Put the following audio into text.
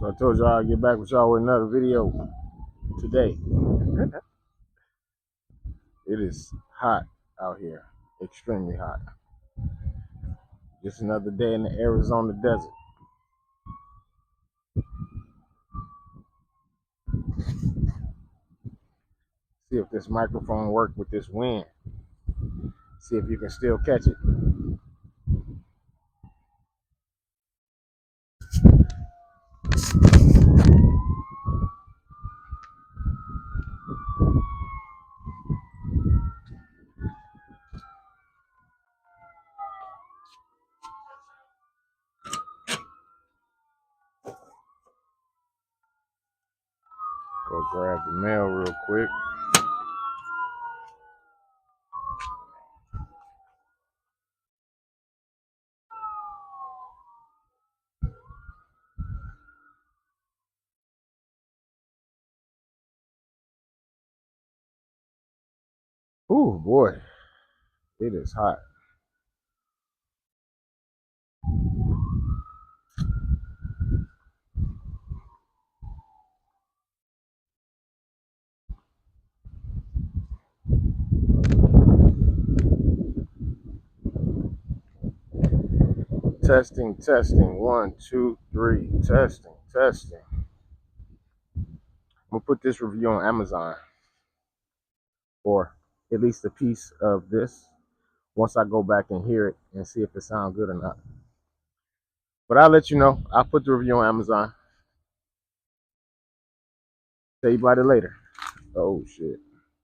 So I told y'all I'd get back with y'all with another video today. It is hot out here, extremely hot. Just another day in the Arizona desert. See if this microphone works with this wind. See if you can still catch it. Go grab the mail real quick. Ooh, boy, it is hot. Testing, testing. 1, 2, 3. Testing, testing. I'm gonna put this review on Amazon, or at least a piece of this, once I go back and hear it and see if it sounds good or not. But I'll let you know. I'll put the review on Amazon. Tell you about it later. Oh shit.